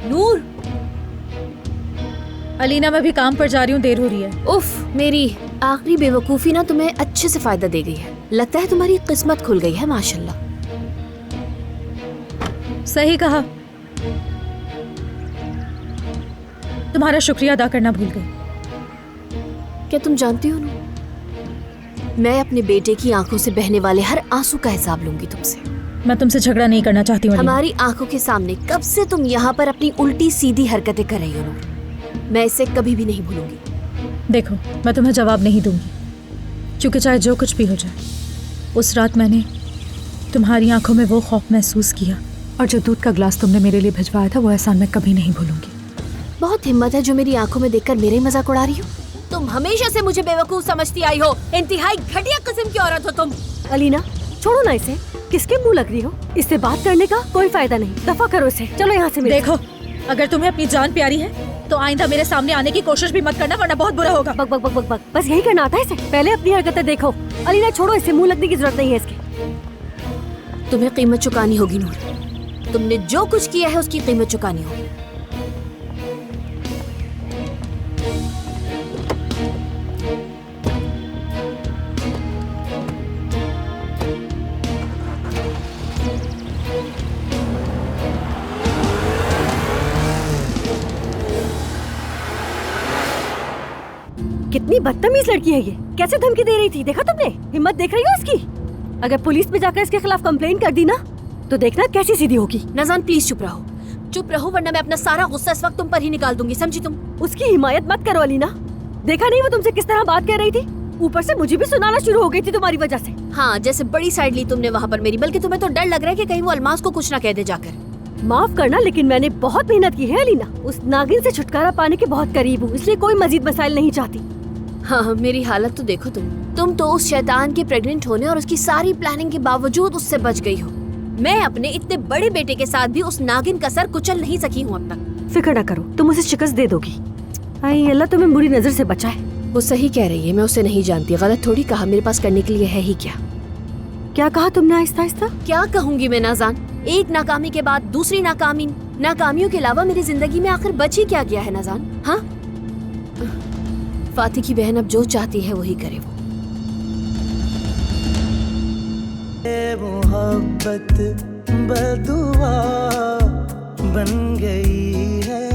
नूर। अलीना, मैं भी काम पर जा रही हूँ, देर हो रही है। उफ, मेरी आखिरी बेवकूफी ना तुम्हें अच्छे से फायदा दे गई है। लगता है तुम्हारी किस्मत खुल गई है, माशाल्लाह। सही कहा, तुम्हारा शुक्रिया अदा करना भूल गई। क्या तुम जानती हो नूर, मैं अपने बेटे की आंखों से बहने वाले हर आंसू का हिसाब लूंगी तुमसे। मैं तुमसे झगड़ा नहीं करना चाहती हूँ। हमारी आंखों के सामने कब से तुम यहाँ पर अपनी उल्टी सीधी हरकतें कर रही हो नूर, मैं इसे कभी भी नहीं भूलूंगी। देखो, मैं तुम्हें जवाब नहीं दूंगी, क्योंकि चाहे जो कुछ भी हो जाए, उस रात मैंने तुम्हारी आंखों में वो खौफ महसूस किया, और जो दूध का ग्लास तुमने मेरे लिए भिजवाया था वो एहसान मैं कभी नहीं भूलूंगी। बहुत हिम्मत है जो मेरी आंखों में देखकर मेरे मजाक उड़ा रही हो। तुम हमेशा से मुझे बेवकूफ समझती आई हो, इंतहाई घटिया किस्म की औरत हो तुम। अलीना, छोड़ो ना इसे, किसके मुंह लग रही हो? इससे बात करने का कोई फायदा नहीं, दफा करो इसे। चलो यहाँ से। देखो, अगर तुम्हें अपनी जान प्यारी है तो आइंदा मेरे सामने आने की कोशिश भी मत करना, वरना बहुत बुरा होगा। बक बक बक बक बक, बस यही करना आता है इसे। पहले अपनी हरकतें देखो। अलीना छोड़ो इसे, मुंह लगने की जरूरत नहीं है इसके। तुम्हें कीमत चुकानी होगी नूर, तुमने जो कुछ किया है उसकी कीमत चुकानी होगी। कितनी बदतमीज लड़की है ये, कैसे धमकी दे रही थी, देखा तुमने? हिम्मत देख रही हो इसकी? अगर पुलिस में जाकर इसके खिलाफ कंप्लेंट कर दी ना तो देखना कैसी सीधी होगी। नज़ान प्लीज चुप रहो, चुप रहो, वरना मैं अपना सारा गुस्सा इस वक्त तुम पर ही निकाल दूंगी, समझी तुम? उसकी हिमायत मत करो अलीना, देखा नहीं वो तुमसे किस तरह बात कर रही थी? ऊपर से मुझे भी सुनाना शुरू हो गई थी तुम्हारी वजह से। हाँ, जैसे बड़ी साइड ली तुमने वहाँ पर मेरी, बल्कि तुम्हें तो डर लग रहा है कि कहीं वो अलमास को कुछ ना कह दे जाकर। माफ करना, लेकिन मैंने बहुत मेहनत की है अलीना, उस नागिन से छुटकारा पाने के बहुत करीब हूँ, इसलिए कोई मजीद मसाइल नहीं चाहती। हाँ, मेरी हालत तो देखो तुम तो उस शैतान के प्रेग्नेंट होने और उसकी सारी प्लानिंग के बावजूद उससे बच गई हो। मैं अपने इतने बड़े बेटे के साथ भी उस नागिन का सर कुचल नहीं सकी हूँ अब तक। फिक्र न करो, तुम उसे शिकस्त दे दोगी। आई अल्लाह तुम्हें बुरी नजर से बचाए। वो सही कह रही है, मैं उसे नहीं जानती, गलत थोड़ी कहा, मेरे पास करने के लिए है ही क्या। क्या कहा तुमने आहिस्ता आहिस्ता? क्या कहूँगी मैं नाज़ान, एक नाकामी के बाद दूसरी नाकामी, नाकामियों के अलावा मेरी जिंदगी में आखिर बच ही क्या गया है नाज़ान? हाँ, फातिह की बहन अब जो चाहती है वही करे वो। मोहब्बत बदुआ बन गई है